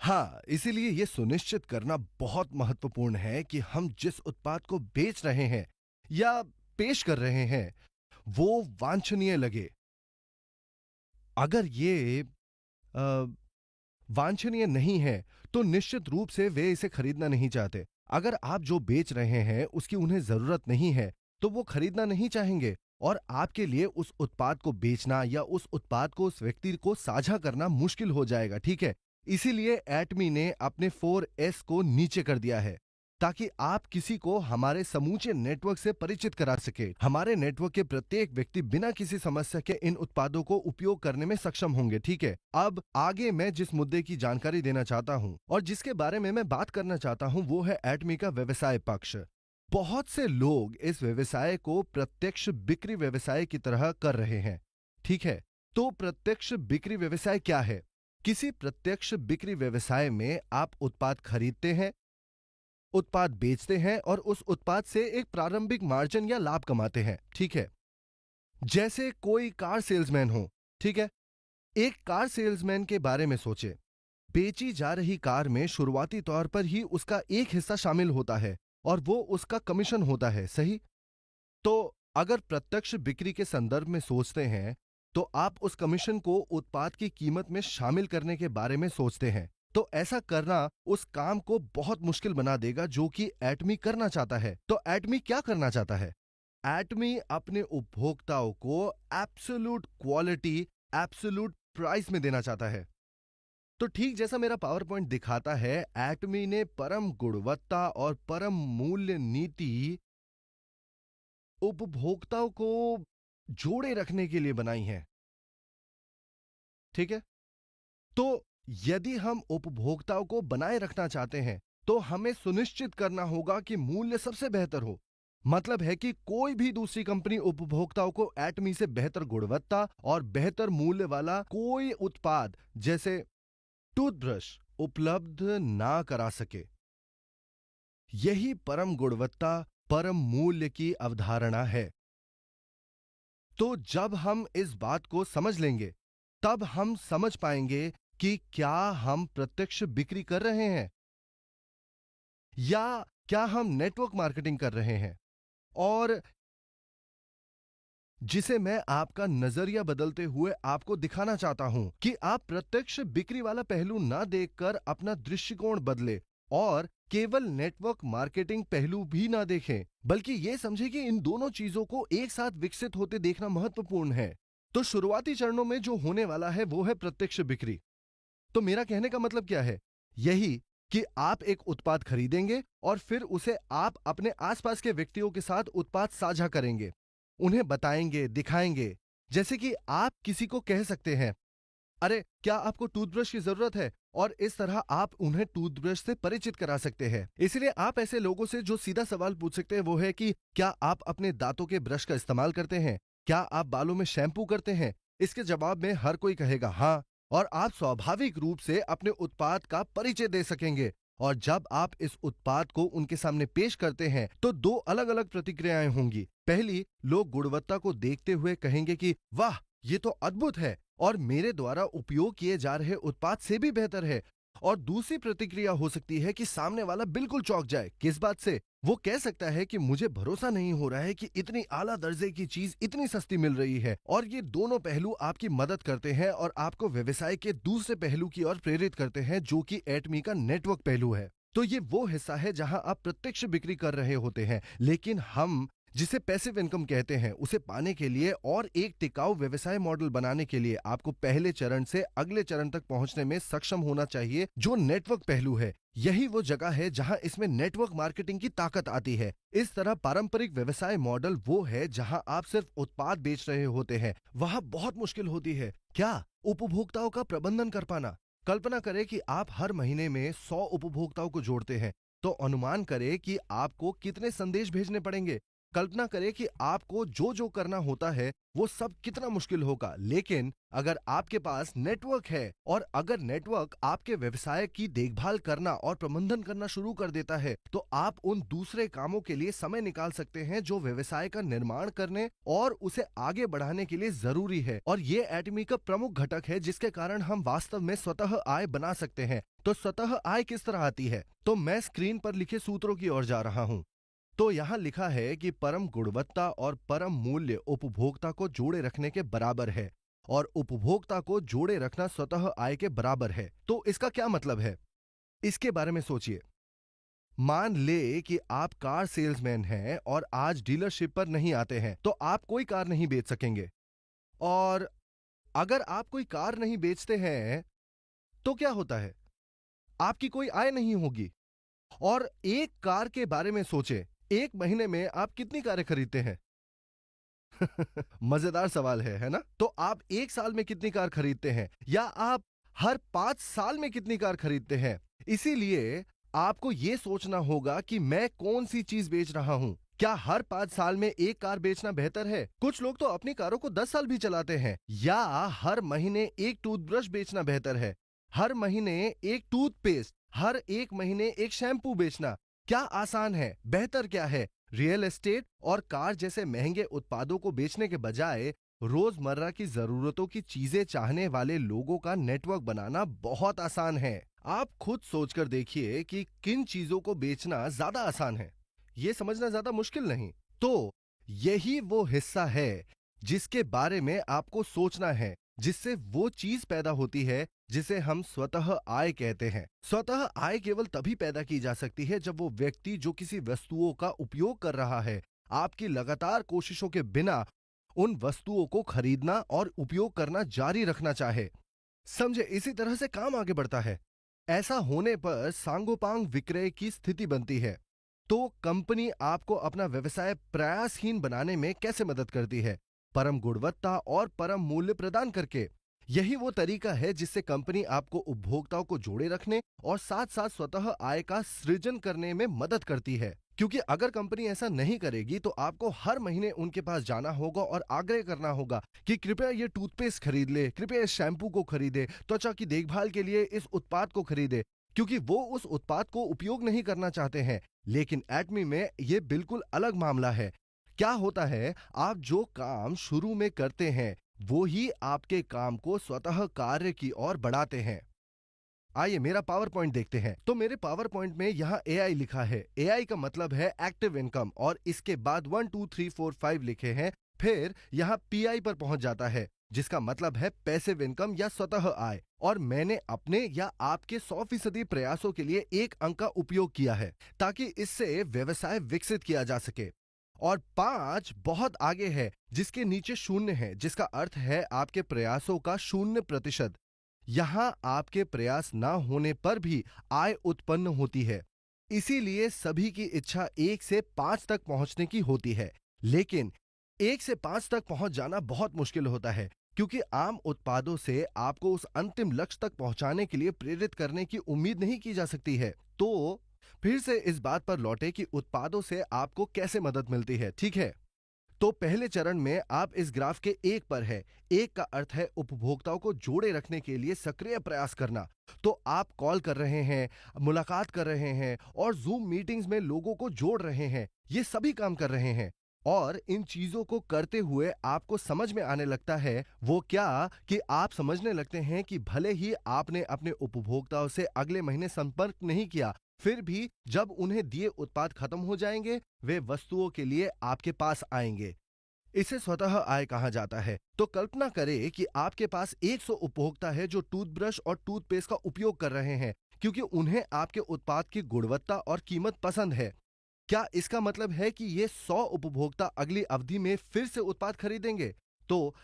हाँ, इसीलिए ये सुनिश्चित करना बहुत महत्वपूर्ण है कि हम जिस उत्पाद को बेच रहे हैं या पेश कर रहे हैं, वो वांछनीय लगे। अगर ये अ, वांछनीय नहीं है, तो निश्चित रूप से वे इसे खरीदना नहीं चाहते। अगर आप जो बेच रहे हैं, उसकी उन्हें ज़रूरत नहीं है, तो वो खरीदना नहीं चाहेंगे और आपके लिए उस उत्पाद को बेचना या उस उत्पाद को उस व्यक्ति को साझा करना मुश्किल हो जाएगा, ठीक है? इसीलिए एटमी ने अपने 4S को नीचे कर दिया है, ताकि आप किसी को हमारे समूचे नेटवर्क से परिचित करा सके। हमारे नेटवर्क के प्रत्येक व्यक्ति बिना किसी समस्या के इन उत्पादों को उपयोग करने में सक्षम होंगे, ठीक है? अब आगे मैं जिस मुद्दे की जानकारी देना चाहता हूं और जिसके बारे में मैं बात करना चाहता हूं, वो है एटमी का व्यवसाय पक्ष। बहुत से लोग इस व्यवसाय को प्रत्यक्ष बिक्री व्यवसाय की तरह कर रहे हैं, ठीक है? तो प्रत्यक्ष बिक्री व्यवसाय क्या है? किसी प्रत्यक्ष बिक्री व्यवसाय में आप उत्पाद खरीदते हैं, उत्पाद बेचते हैं और उस उत्पाद से एक प्रारंभिक मार्जिन या लाभ कमाते हैं, ठीक है? जैसे कोई कार सेल्समैन हो, ठीक है? एक कार सेल्समैन के बारे में सोचें। बेची जा रही कार में शुरुआती तौर पर ही उसका एक हिस्सा शामिल होता है और वो उसका कमीशन होता है, सही? तो अगर प्रत्यक्ष बिक्री के संदर्भ में सोचते हैं, तो आप उस कमीशन को उत्पाद की कीमत में शामिल करने के बारे में सोचते हैं। तो ऐसा करना उस काम को बहुत मुश्किल बना देगा जो कि एटमी करना चाहता है। तो एटमी क्या करना चाहता है? एटमी अपने उपभोक्ताओं को एब्सोल्यूट क्वालिटी, एब्सोल्यूट प्राइस में देना चाहता है। तो ठीक जैसा मेरा पावर पॉइंट दिखाता है, एटमी ने परम गुणवत्ता और परम मूल्य नीति उपभोक्ताओं को जोड़े रखने के लिए बनाई है, ठीक है? तो यदि हम उपभोक्ताओं को बनाए रखना चाहते हैं, तो हमें सुनिश्चित करना होगा कि मूल्य सबसे बेहतर हो। मतलब है कि कोई भी दूसरी कंपनी उपभोक्ताओं को एटमी से बेहतर गुणवत्ता और बेहतर मूल्य वाला कोई उत्पाद जैसे टूथब्रश उपलब्ध ना करा सके। यही परम गुणवत्ता, परम मूल्य की अवधारणा है। तो जब हम इस बात को समझ लेंगे, तब हम समझ पाएंगे कि क्या हम प्रत्यक्ष बिक्री कर रहे हैं या क्या हम नेटवर्क मार्केटिंग कर रहे हैं, और जिसे मैं आपका नजरिया बदलते हुए आपको दिखाना चाहता हूं कि आप प्रत्यक्ष बिक्री वाला पहलू ना देखकर अपना दृष्टिकोण बदले और केवल नेटवर्क मार्केटिंग पहलू भी ना देखें, बल्कि यह समझें कि इन दोनों चीजों को एक साथ विकसित होते देखना महत्वपूर्ण है। तो शुरुआती चरणों में जो होने वाला है वो है प्रत्यक्ष बिक्री। तो मेरा कहने का मतलब क्या है? यही कि आप एक उत्पाद खरीदेंगे और फिर उसे आप अपने आसपास के व्यक्तियों के साथ उत्पाद साझा करेंगे, उन्हें बताएंगे, दिखाएंगे। जैसे कि आप किसी को कह सकते हैं, अरे क्या आपको टूथब्रश की जरूरत है? और इस तरह आप उन्हें टूथब्रश से परिचित करा सकते हैं। इसलिए आप ऐसे लोगों से जो सीधा सवाल पूछ सकते हैं वो है कि क्या आप अपने दांतों के ब्रश का इस्तेमाल करते हैं? क्या आप बालों में शैम्पू करते हैं? इसके जवाब में हर कोई कहेगा हाँ, और आप स्वाभाविक रूप से अपने उत्पाद का परिचय दे सकेंगे। और जब आप इस उत्पाद को उनके सामने पेश करते हैं, तो दो अलग अलग प्रतिक्रियाएं होंगी। पहली, लोग गुणवत्ता को देखते हुए कहेंगे कि वाह, ये तो अद्भुत है और मेरे द्वारा उपयोग किए जा रहे उत्पाद से भी बेहतर है। और दूसरी प्रतिक्रिया हो सकती है कि सामने वाला बिल्कुल चौंक जाए। किस बात से? वो कह सकता है कि मुझे भरोसा नहीं हो रहा है कि इतनी आला दर्जे की चीज इतनी सस्ती मिल रही है। और ये दोनों पहलू आपकी मदद करते हैं और आपको व्यवसाय के दूसरे पहलू की ओर प्रेरित करते हैं, जो कि एटमी का नेटवर्क पहलू है। तो ये वो हिस्सा है जहां आप प्रत्यक्ष बिक्री कर रहे होते हैं, लेकिन हम जिसे पैसिव इनकम कहते हैं, उसे पाने के लिए और एक टिकाऊ व्यवसाय मॉडल बनाने के लिए आपको पहले चरण से अगले चरण तक पहुंचने में सक्षम होना चाहिए, जो नेटवर्क पहलू है। यही वो जगह है जहां इसमें नेटवर्क मार्केटिंग की ताकत आती है। इस तरह पारंपरिक व्यवसाय मॉडल वो है जहां आप सिर्फ उत्पाद बेच रहे होते हैं, वहां बहुत मुश्किल होती है क्या उपभोक्ताओं का प्रबंधन कर पाना। कल्पना करें कि आप हर महीने में 100 उपभोक्ताओं को जोड़ते हैं, तो अनुमान करें कि आपको कितने संदेश भेजने पड़ेंगे। कल्पना करें कि आपको जो जो करना होता है वो सब कितना मुश्किल होगा। लेकिन अगर आपके पास नेटवर्क है और अगर नेटवर्क आपके व्यवसाय की देखभाल करना और प्रबंधन करना शुरू कर देता है, तो आप उन दूसरे कामों के लिए समय निकाल सकते हैं जो व्यवसाय का निर्माण करने और उसे आगे बढ़ाने के लिए जरूरी है। और ये एटमी का प्रमुख घटक है जिसके कारण हम वास्तव में स्वतः आय बना सकते हैं। तो स्वतः आय किस तरह आती है? तो मैं स्क्रीन पर लिखे सूत्रों की ओर जा रहा हूं। तो यहां लिखा है कि परम गुणवत्ता और परम मूल्य उपभोक्ता को जोड़े रखने के बराबर है और उपभोक्ता को जोड़े रखना स्वतः आय के बराबर है। तो इसका क्या मतलब है? इसके बारे में सोचिए। मान ले कि आप कार सेल्समैन हैं और आज डीलरशिप पर नहीं आते हैं, तो आप कोई कार नहीं बेच सकेंगे। और अगर आप कोई कार नहीं बेचते हैं, तो क्या होता है? आपकी कोई आय नहीं होगी। और एक कार के बारे में सोचें, एक महीने में आप कितनी कारें खरीदते हैं? मजेदार सवाल है ना? तो आप एक साल में कितनी कार खरीदते हैं या आप हर 5 साल में कितनी कार खरीदते हैं? इसीलिए आपको यह सोचना होगा कि मैं कौन सी चीज बेच रहा हूं। क्या हर 5 साल में एक कार बेचना बेहतर है? कुछ लोग तो अपनी कारों को 10 साल भी चलाते हैं। या हर महीने एक टूथब्रश बेचना बेहतर है? हर महीने एक टूथपेस्ट, हर एक महीने एक शैम्पू बेचना क्या आसान है? बेहतर क्या है? रियल एस्टेट और कार जैसे महंगे उत्पादों को बेचने के बजाय रोजमर्रा की जरूरतों की चीजें चाहने वाले लोगों का नेटवर्क बनाना बहुत आसान है। आप खुद सोचकर देखिए कि किन चीजों को बेचना ज्यादा आसान है। यह समझना ज्यादा मुश्किल नहीं। तो यही वो हिस्सा है जिसके बारे में आपको सोचना है, जिससे वो चीज पैदा होती है जिसे हम स्वतः आय कहते हैं। स्वतः आय केवल तभी पैदा की जा सकती है जब वो व्यक्ति जो किसी वस्तुओं का उपयोग कर रहा है, आपकी लगातार कोशिशों के बिना उन वस्तुओं को खरीदना और उपयोग करना जारी रखना चाहे। समझे? इसी तरह से काम आगे बढ़ता है। ऐसा होने पर सांगोपांग विक्रय की स्थिति बनती है। तो कंपनी आपको अपना व्यवसाय प्रयासहीन बनाने में कैसे मदद करती है? परम गुणवत्ता और परम मूल्य प्रदान करके। यही वो तरीका है जिससे कंपनी आपको उपभोक्ताओं को जोड़े रखने और साथ साथ स्वतः आय का सृजन करने में मदद करती है। क्योंकि अगर कंपनी ऐसा नहीं करेगी तो आपको हर महीने उनके पास जाना होगा और आग्रह करना होगा कि कृपया ये टूथपेस्ट खरीद ले, कृपया इस शैम्पू को खरीदे, त्वचा की देखभाल के लिए इस उत्पाद को खरीदे, क्योंकि वो उस उत्पाद को उपयोग नहीं करना चाहते हैं। लेकिन एटमी में ये बिल्कुल अलग मामला है। क्या होता है, आप जो काम शुरू में करते हैं वो ही आपके काम को स्वतः कार्य की ओर बढ़ाते हैं। आइए मेरा पावर पॉइंट देखते हैं। तो मेरे पावर पॉइंट में यहाँ एआई लिखा है। एआई का मतलब है एक्टिव इनकम और इसके बाद 1 2 3 4 5 लिखे हैं। फिर यहाँ पीआई पर पहुंच जाता है जिसका मतलब है पैसिव इनकम या स्वतः आय। और मैंने अपने या आपके 100% प्रयासों के लिए एक अंक का उपयोग किया है ताकि इससे व्यवसाय विकसित किया जा सके। और 5 बहुत आगे है जिसके नीचे 0 है, जिसका अर्थ है आपके प्रयासों का 0%। यहां आपके प्रयास ना होने पर भी आय उत्पन्न होती है। इसीलिए सभी की इच्छा 1 से 5 तक पहुंचने की होती है, लेकिन 1 से 5 तक पहुंच जाना बहुत मुश्किल होता है क्योंकि आम उत्पादों से आपको उस अंतिम लक्ष्य तक पहुंचाने के लिए प्रेरित करने की उम्मीद नहीं की जा सकती है। तो फिर से इस बात पर लौटे कि उत्पादों से आपको कैसे मदद मिलती है, ठीक है? तो पहले चरण में आप इस ग्राफ के 1 पर है। 1 का अर्थ है उपभोक्ताओं को जोड़े रखने के लिए सक्रिय प्रयास करना। तो आप कॉल कर रहे हैं, मुलाकात कर रहे हैं और जूम मीटिंग्स में लोगों को जोड़ रहे हैं। ये सभी काम कर रहे हैं और इन चीजों को करते हुए आपको समझ में आने लगता है वो क्या कि आप समझने लगते हैं कि भले ही आपने अपने उपभोक्ताओं से अगले महीने संपर्क नहीं किया, फिर भी जब उन्हें दिए उत्पाद खत्म हो जाएंगे वे वस्तुओं के लिए आपके पास आएंगे। इसे स्वतः आय कहा जाता है। तो कल्पना करें कि आपके पास 100 उपभोक्ता है जो टूथब्रश और टूथपेस्ट का उपयोग कर रहे हैं क्योंकि उन्हें आपके उत्पाद की गुणवत्ता और कीमत पसंद है। क्या इसका मतलब है कि ये 100 उपभोक्ता अगली अवधि में फिर से उत्पाद खरीदेंगे? तो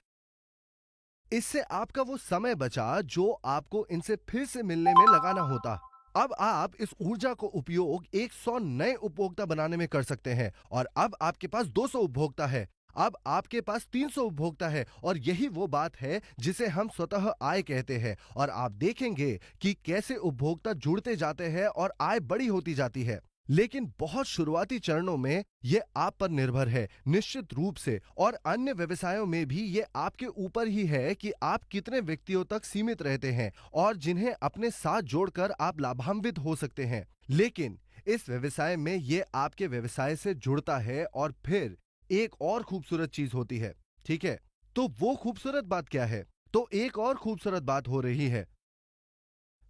इससे आपका वो समय बचा जो आपको इनसे फिर से मिलने में लगाना होता। अब आप इस ऊर्जा को उपयोग 100 नए उपभोक्ता बनाने में कर सकते हैं और अब आपके पास 200 उपभोक्ता है। अब आपके पास 300 उपभोक्ता है और यही वो बात है जिसे हम स्वतः आय कहते हैं। और आप देखेंगे कि कैसे उपभोक्ता जुड़ते जाते हैं और आय बड़ी होती जाती है। लेकिन बहुत शुरुआती चरणों में यह आप पर निर्भर है निश्चित रूप से, और अन्य व्यवसायों में भी यह आपके ऊपर ही है कि आप कितने व्यक्तियों तक सीमित रहते हैं और जिन्हें अपने साथ जोड़कर आप लाभान्वित हो सकते हैं। लेकिन इस व्यवसाय में यह आपके व्यवसाय से जुड़ता है और फिर एक और खूबसूरत चीज होती है, ठीक है? तो वो खूबसूरत बात क्या है? तो एक और खूबसूरत बात हो रही है।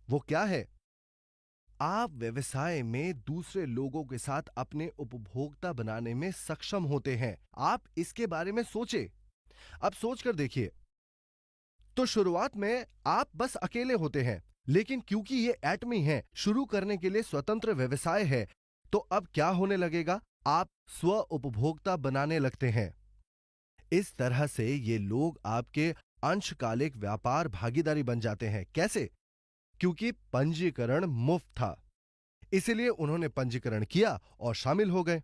वो क्या है? आप व्यवसाय में दूसरे लोगों के साथ अपने उपभोक्ता बनाने में सक्षम होते हैं। आप इसके बारे में सोचे। अब सोच कर देखिए। तो शुरुआत में आप बस अकेले होते हैं, लेकिन क्योंकि ये एटमी है, शुरू करने के लिए स्वतंत्र व्यवसाय है, तो अब क्या होने लगेगा? आप स्व उपभोक्ता बनाने लगते हैं। इस तरह से ये लोग आपके अंशकालिक व्यापार भागीदारी बन जाते हैं। कैसे? क्योंकि पंजीकरण मुफ्त था, इसलिए उन्होंने पंजीकरण किया और शामिल हो गए।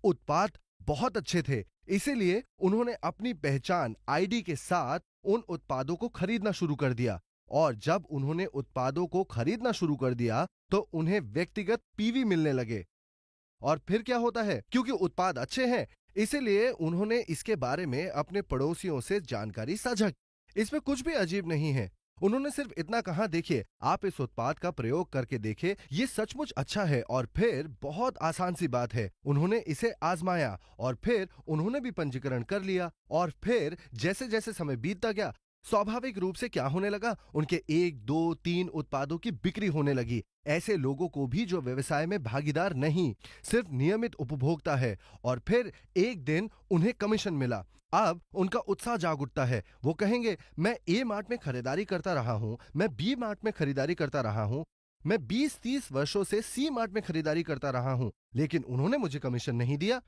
उत्पाद बहुत अच्छे थे, इसीलिए उन्होंने अपनी पहचान आईडी के साथ उन उत्पादों को खरीदना शुरू कर दिया। और जब उन्होंने उत्पादों को खरीदना शुरू कर दिया, तो उन्हें व्यक्तिगत पीवी मिलने लगे। और फिर क्या होता है? क्योंकि उत्पाद अच्छे हैं, इसीलिए उन्होंने इसके बारे में अपने पड़ोसियों से जानकारी साझा की। इसमें कुछ भी अजीब नहीं है। उन्होंने सिर्फ इतना कहा, देखिए, आप इस उत्पाद का प्रयोग करके देखें, ये सचमुच अच्छा है। और फिर बहुत आसान सी बात है, उन्होंने इसे आजमाया और फिर उन्होंने भी पंजीकरण कर लिया। और फिर जैसे जैसे समय बीतता गया, स्वाभाविक रूप से क्या होने लगा? उनके 1, 2, 3 उत्पादों की बिक्री होने लगी। ऐसे लोगों को भी जो व्यवसाय में भागीदार नहीं, सिर्फ नियमित उपभोक्ता है। और फिर एक दिन उन्हें कमीशन मिला। अब उनका उत्साह जाग उठता है। वो कहेंगे, मैं ए मार्ट में खरीदारी करता रहा हूं, मैं बी मार्ट में खरीदारी करता रहा हूं, मैं 20-30 वर्षों से सी मार्ट में खरीदारी करता रहा हूं, लेकिन उन्होंने मुझे कमीशन नहीं दिया।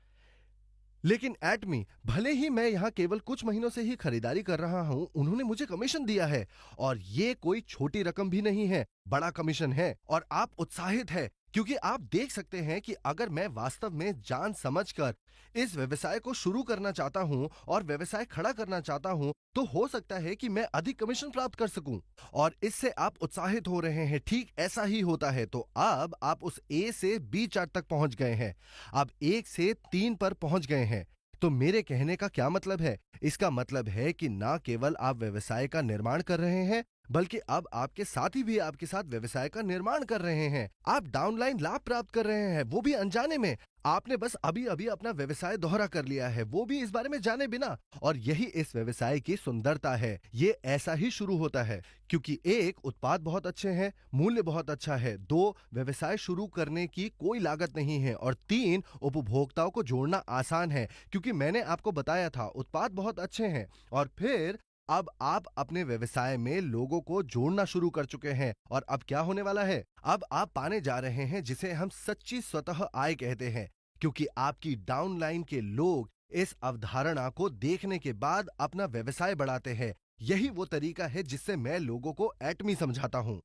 लेकिन एटमी, भले ही मैं यहां केवल कुछ महीनों से ही खरीदारी कर रहा हूं, उन्होंने मुझे कमीशन दिया है। और ये कोई छोटी रकम भी नहीं है, बड़ा कमीशन है। और आप उत्साहित है, क्योंकि आप देख सकते हैं कि अगर मैं वास्तव में जान समझकर इस व्यवसाय को शुरू करना चाहता हूं और व्यवसाय खड़ा करना चाहता हूं, तो हो सकता है कि मैं अधिक कमीशन प्राप्त कर सकूं। और इससे आप उत्साहित हो रहे हैं। ठीक ऐसा ही होता है। तो अब आप उस ए से बी चार्ट तक पहुंच गए हैं, अब 1 से 3 पर पहुंच गए हैं। तो मेरे कहने का क्या मतलब है? इसका मतलब है कि ना केवल आप व्यवसाय का निर्माण कर रहे हैं, बल्कि अब आपके साथी भी आपके साथ व्यवसाय का निर्माण कर रहे हैं। आप डाउनलाइन लाभ प्राप्त कर रहे हैं, वो भी अनजाने में। आपने बस अभी अभी अपना व्यवसाय दोहरा कर लिया है, वो भी इस बारे में जाने बिना। और यही इस व्यवसाय की सुंदरता है। ये ऐसा ही शुरू होता है, क्योंकि 1, उत्पाद बहुत अच्छे हैं, मूल्य बहुत अच्छा है। 2, व्यवसाय शुरू करने की कोई लागत नहीं है। और 3, उपभोक्ताओं को जोड़ना आसान है, क्योंकि मैंने आपको बताया था उत्पाद बहुत अच्छे हैं। और फिर अब आप अपने व्यवसाय में लोगों को जोड़ना शुरू कर चुके हैं। और अब क्या होने वाला है? अब आप पाने जा रहे हैं जिसे हम सच्ची स्वतः आय कहते हैं, क्योंकि आपकी डाउनलाइन के लोग इस अवधारणा को देखने के बाद अपना व्यवसाय बढ़ाते हैं। यही वो तरीका है जिससे मैं लोगों को एटमी समझाता हूं।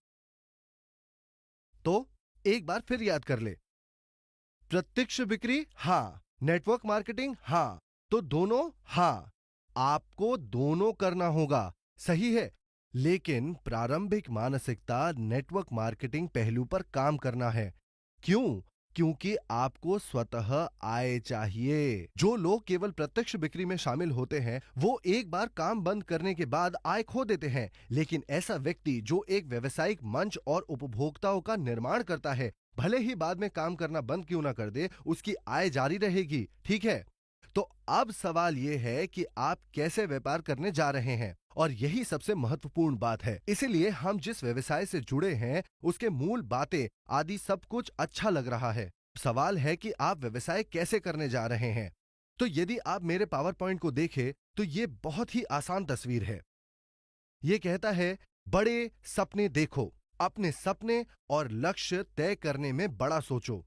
तो एक बार फिर याद कर ले। प्रत्यक्ष बिक्री, हाँ। नेटवर्क मार्केटिंग, हाँ। तो दोनों, हाँ। आपको दोनों करना होगा, सही है। लेकिन प्रारंभिक मानसिकता नेटवर्क मार्केटिंग पहलू पर काम करना है। क्यों? क्योंकि आपको स्वतः आय चाहिए। जो लोग केवल प्रत्यक्ष बिक्री में शामिल होते हैं, वो एक बार काम बंद करने के बाद आय खो देते हैं। लेकिन ऐसा व्यक्ति जो एक व्यवसायिक मंच और उपभोक्ताओं का निर्माण करता है, भले ही बाद में काम करना बंद क्यों ना कर दे, उसकी आय जारी रहेगी। ठीक है? तो अब सवाल यह है कि आप कैसे व्यापार करने जा रहे हैं, और यही सबसे महत्वपूर्ण बात है। इसीलिए हम जिस व्यवसाय से जुड़े हैं, उसके मूल बातें आदि सब कुछ अच्छा लग रहा है। सवाल है कि आप व्यवसाय कैसे करने जा रहे हैं। तो यदि आप मेरे पावर पॉइंट को देखें, तो ये बहुत ही आसान तस्वीर है। ये कहता है, बड़े सपने देखो, अपने सपने और लक्ष्य तय करने में बड़ा सोचो।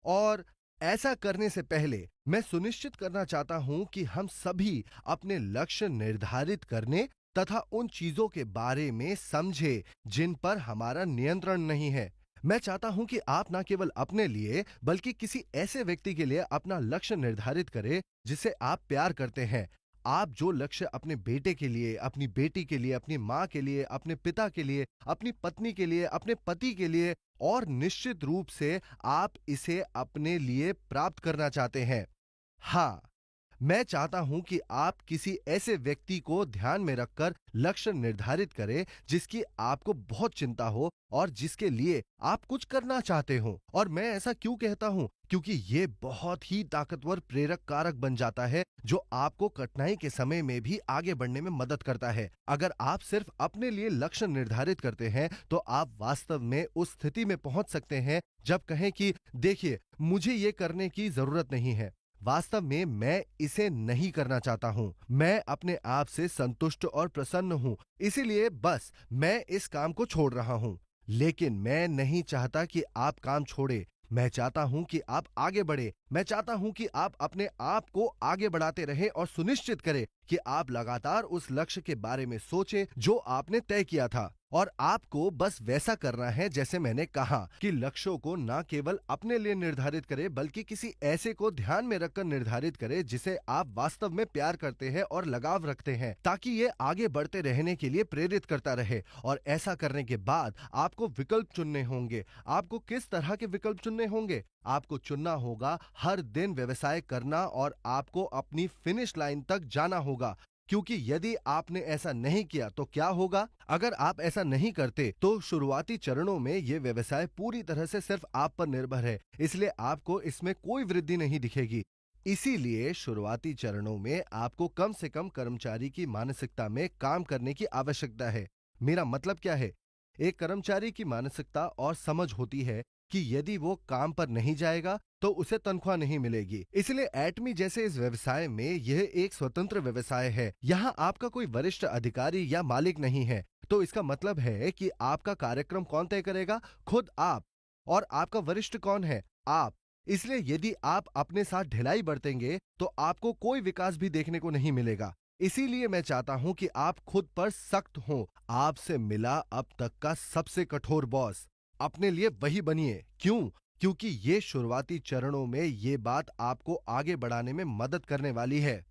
और ऐसा करने से पहले मैं सुनिश्चित करना चाहता हूं कि हम सभी अपने लक्ष्य निर्धारित करने तथा उन चीजों के बारे में समझे जिन पर हमारा नियंत्रण नहीं है। मैं चाहता हूं कि आप न केवल अपने लिए, बल्कि किसी ऐसे व्यक्ति के लिए अपना लक्ष्य निर्धारित करें जिसे आप प्यार करते हैं। आप जो लक्ष्य अपने बेटे के लिए, अपनी बेटी के लिए, अपनी माँ के लिए, अपने पिता के लिए, अपनी पत्नी के लिए, अपने पति के लिए, और निश्चित रूप से आप इसे अपने लिए प्राप्त करना चाहते हैं। हाँ, मैं चाहता हूं कि आप किसी ऐसे व्यक्ति को ध्यान में रखकर लक्ष्य निर्धारित करें जिसकी आपको बहुत चिंता हो और जिसके लिए आप कुछ करना चाहते हो। और मैं ऐसा क्यों कहता हूं? क्योंकि ये बहुत ही ताकतवर प्रेरक कारक बन जाता है जो आपको कठिनाई के समय में भी आगे बढ़ने में मदद करता है। अगर आप सिर्फ अपने लिए लक्ष्य निर्धारित करते हैं तो आप वास्तव में उस स्थिति में पहुंच सकते हैं जब कहें कि देखिए, मुझे ये करने की जरूरत नहीं है, वास्तव में मैं इसे नहीं करना चाहता हूं, मैं अपने आप से संतुष्ट और प्रसन्न हूं, इसीलिए बस मैं इस काम को छोड़ रहा हूं। लेकिन मैं नहीं चाहता कि आप काम छोड़े, मैं चाहता हूं कि आप आगे बढ़े। मैं चाहता हूं कि आप अपने आप को आगे बढ़ाते रहें और सुनिश्चित करें कि आप लगातार उस लक्ष्य के बारे में सोचें जो आपने तय किया था। और आपको बस वैसा करना है जैसे मैंने कहा कि लक्ष्यों को न केवल अपने लिए निर्धारित करें बल्कि किसी ऐसे को ध्यान में रखकर निर्धारित करें जिसे आप वास्तव में प्यार करते हैं और लगाव रखते हैं, ताकि ये आगे बढ़ते रहने के लिए प्रेरित करता रहे। और ऐसा करने के बाद आपको विकल्प चुनने होंगे। आपको किस तरह के विकल्प चुनने होंगे? आपको चुनना होगा हर दिन व्यवसाय करना और आपको अपनी फिनिश लाइन तक जाना होगा। क्योंकि यदि आपने ऐसा नहीं किया तो क्या होगा? अगर आप ऐसा नहीं करते तो शुरुआती चरणों में ये व्यवसाय पूरी तरह से सिर्फ आप पर निर्भर है, इसलिए आपको इसमें कोई वृद्धि नहीं दिखेगी। इसीलिए शुरुआती चरणों में आपको कम से कम कर्मचारी की मानसिकता में काम करने की आवश्यकता है। मेरा मतलब क्या है? एक कर्मचारी की मानसिकता और समझ होती है कि यदि वो काम पर नहीं जाएगा तो उसे तनख्वाह नहीं मिलेगी। इसलिए एटमी जैसे इस व्यवसाय में यह एक स्वतंत्र व्यवसाय है। यहाँ आपका कोई वरिष्ठ अधिकारी या मालिक नहीं है। तो इसका मतलब है कि आपका कार्यक्रम कौन तय करेगा? खुद आप। और आपका वरिष्ठ कौन है? आप। इसलिए यदि आप अपने साथ ढिलाई बरतेंगे तो आपको कोई विकास भी देखने को नहीं मिलेगा। इसीलिए मैं चाहता हूं कि आप खुद पर सख्त हों। आपसे मिला अब तक का सबसे कठोर बॉस। अपने लिए वही बनिए। क्यों? क्योंकि ये शुरुआती चरणों में ये बात आपको आगे बढ़ाने में मदद करने वाली है।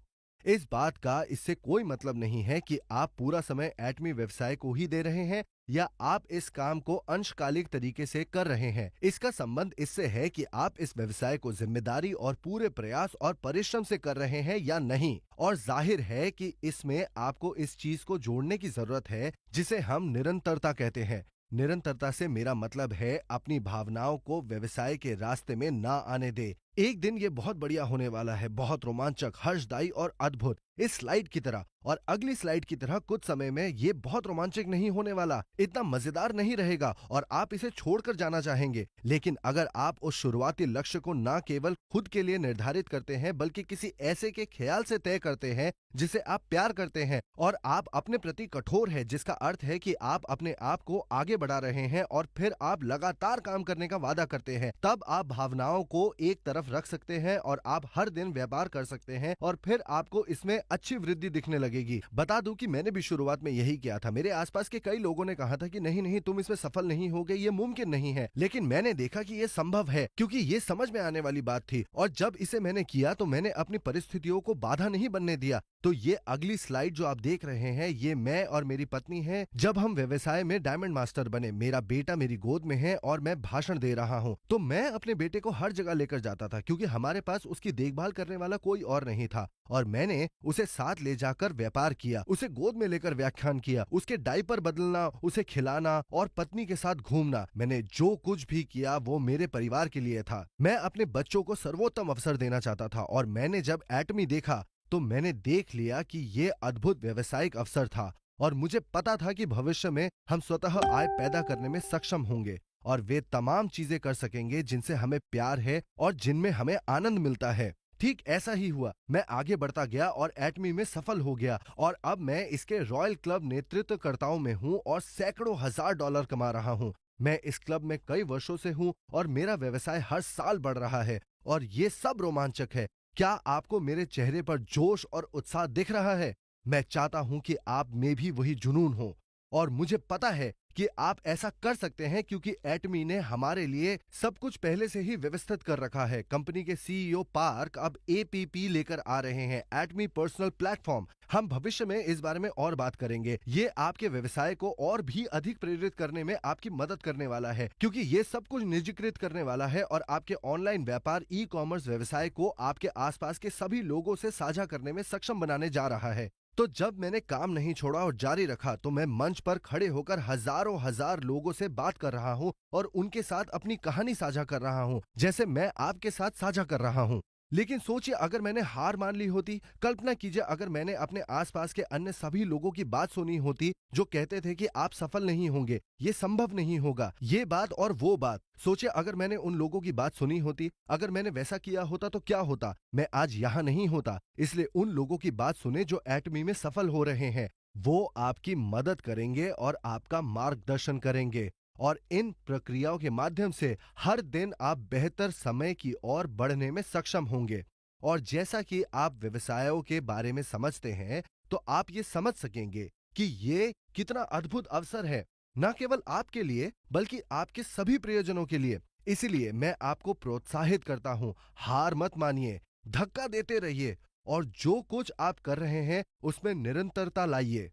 इस बात का इससे कोई मतलब नहीं है कि आप पूरा समय एटमी व्यवसाय को ही दे रहे हैं या आप इस काम को अंशकालिक तरीके से कर रहे हैं। इसका संबंध इससे है कि आप इस व्यवसाय को जिम्मेदारी और पूरे प्रयास और परिश्रम से कर रहे हैं या नहीं। और जाहिर है कि इसमें आपको इस चीज को जोड़ने की जरूरत है जिसे हम निरंतरता कहते हैं। निरंतरता से मेरा मतलब है अपनी भावनाओं को व्यवसाय के रास्ते में ना आने दे। एक दिन ये बहुत बढ़िया होने वाला है, बहुत रोमांचक, हर्षदायी और अद्भुत, इस स्लाइड की तरह। और अगली स्लाइड की तरह कुछ समय में ये बहुत रोमांचक नहीं होने वाला, इतना मजेदार नहीं रहेगा और आप इसे छोड़कर जाना चाहेंगे। लेकिन अगर आप उस शुरुआती लक्ष्य को न केवल खुद के लिए निर्धारित करते हैं बल्कि किसी ऐसे के ख्याल से तय करते हैं जिसे आप प्यार करते हैं और आप अपने प्रति कठोर है, जिसका अर्थ है कि आप अपने आप को आगे बढ़ा रहे हैं और फिर आप लगातार काम करने का वादा करते हैं, तब आप भावनाओं को एक तरफ रख सकते हैं और आप हर दिन व्यापार कर सकते हैं और फिर आपको इसमें अच्छी वृद्धि दिखने लगेगी। बता दूं कि मैंने भी शुरुआत में यही किया था। मेरे आसपास के कई लोगों ने कहा था कि नहीं नहीं, तुम इसमें सफल नहीं होगे, ये मुमकिन नहीं है। लेकिन मैंने देखा कि ये संभव है, क्योंकि ये समझ में आने वाली बात थी। और जब इसे मैंने किया तो मैंने अपनी परिस्थितियों को बाधा नहीं बनने दिया। तो ये अगली स्लाइड जो आप देख रहे हैं, ये मैं और मेरी पत्नी है जब हम व्यवसाय में डायमंड मास्टर बने। मेरा बेटा मेरी गोद में है और मैं भाषण दे रहा हूँ। तो मैं अपने बेटे को हर जगह लेकर जाता था क्योंकि हमारे पास उसकी देखभाल करने वाला कोई और नहीं था। और मैंने उसे साथ ले जाकर व्यापार किया, उसे गोद में लेकर व्याख्यान किया, उसके डायपर बदलना, उसे खिलाना और पत्नी के साथ घूमना। मैंने जो कुछ भी किया वो मेरे परिवार के लिए था। मैं अपने बच्चों को सर्वोत्तम अवसर देना चाहता था। और मैंने जब एटमी देखा तो मैंने देख लिया कि ये अद्भुत व्यावसायिक अवसर था और मुझे पता था कि भविष्य में हम स्वतः आय पैदा करने में सक्षम होंगे और वे तमाम चीजें कर सकेंगे जिनसे हमें प्यार है और जिनमें हमें आनंद मिलता है। ठीक ऐसा ही हुआ। मैं आगे बढ़ता गया और एटमी में सफल हो गया और अब मैं इसके रॉयल क्लब नेतृत्वकर्ताओं में हूँ और सैकड़ों हजार डॉलर कमा रहा हूँ। मैं इस क्लब में कई वर्षों से हूँ और मेरा व्यवसाय हर साल बढ़ रहा है और ये सब रोमांचक है। क्या आपको मेरे चेहरे पर जोश और उत्साह दिख रहा है? मैं चाहता हूं कि आप में भी वही जुनून हो और मुझे पता है कि आप ऐसा कर सकते हैं क्योंकि एटमी ने हमारे लिए सब कुछ पहले से ही व्यवस्थित कर रखा है। कंपनी के सीईओ पार्क अब एपीपी लेकर आ रहे हैं, एटमी पर्सनल प्लेटफॉर्म। हम भविष्य में इस बारे में और बात करेंगे। ये आपके व्यवसाय को और भी अधिक प्रेरित करने में आपकी मदद करने वाला है क्योंकि ये सब कुछ निजीकृत करने वाला है और आपके ऑनलाइन व्यापार ई कॉमर्स व्यवसाय को आपके आसपास के सभी लोगों से साझा करने में सक्षम बनाने जा रहा है। तो जब मैंने काम नहीं छोड़ा और जारी रखा तो मैं मंच पर खड़े होकर हजारों हजार लोगों से बात कर रहा हूं और उनके साथ अपनी कहानी साझा कर रहा हूं, जैसे मैं आपके साथ साझा कर रहा हूं। लेकिन सोचिए, अगर मैंने हार मान ली होती। कल्पना कीजिए अगर मैंने अपने आसपास के अन्य सभी लोगों की बात सुनी होती जो कहते थे कि आप सफल नहीं होंगे, ये संभव नहीं होगा, ये बात और वो बात। सोचिए अगर मैंने उन लोगों की बात सुनी होती, अगर मैंने वैसा किया होता तो क्या होता? मैं आज यहाँ नहीं होता। इसलिए उन लोगों की बात सुने जो एटमी में सफल हो रहे हैं। वो आपकी मदद करेंगे और आपका मार्गदर्शन करेंगे और इन प्रक्रियाओं के माध्यम से हर दिन आप बेहतर समय की ओर बढ़ने में सक्षम होंगे। और जैसा कि आप व्यवसायों के बारे में समझते हैं, तो आप ये समझ सकेंगे कि ये कितना अद्भुत अवसर है, न केवल आपके लिए बल्कि आपके सभी प्रयोजनों के लिए। इसीलिए मैं आपको प्रोत्साहित करता हूं, हार मत मानिए, धक्का देते रहिए और जो कुछ आप कर रहे हैं उसमें निरंतरता लाइए।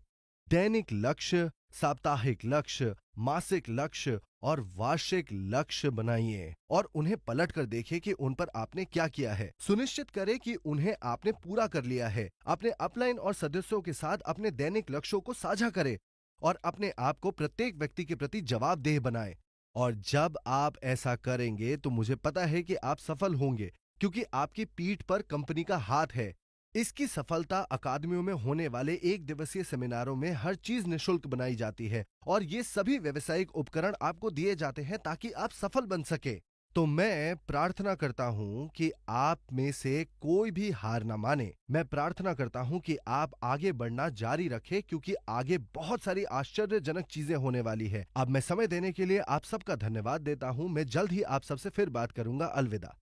दैनिक लक्ष्य, साप्ताहिक लक्ष्य, मासिक लक्ष्य और वार्षिक लक्ष्य बनाइए और उन्हें पलट कर देखिए कि उन पर आपने क्या किया है। सुनिश्चित करें कि उन्हें आपने पूरा कर लिया है। अपने अपलाइन और सदस्यों के साथ अपने दैनिक लक्ष्यों को साझा करें और अपने आप को प्रत्येक व्यक्ति के प्रति जवाबदेह बनाएं। और जब आप ऐसा करेंगे तो मुझे पता है कि आप सफल होंगे क्योंकि आपकी पीठ पर कंपनी का हाथ है। इसकी सफलता अकादमियों में होने वाले एक दिवसीय सेमिनारों में हर चीज निशुल्क बनाई जाती है और ये सभी व्यवसायिक उपकरण आपको दिए जाते हैं ताकि आप सफल बन सके। तो मैं प्रार्थना करता हूं कि आप में से कोई भी हार ना माने। मैं प्रार्थना करता हूं कि आप आगे बढ़ना जारी रखें क्योंकि आगे बहुत सारी आश्चर्यजनक चीजें होने वाली है। अब मैं समय देने के लिए आप सबका धन्यवाद देता हूं। मैं जल्द ही आप सबसे फिर बात करूंगा। अलविदा।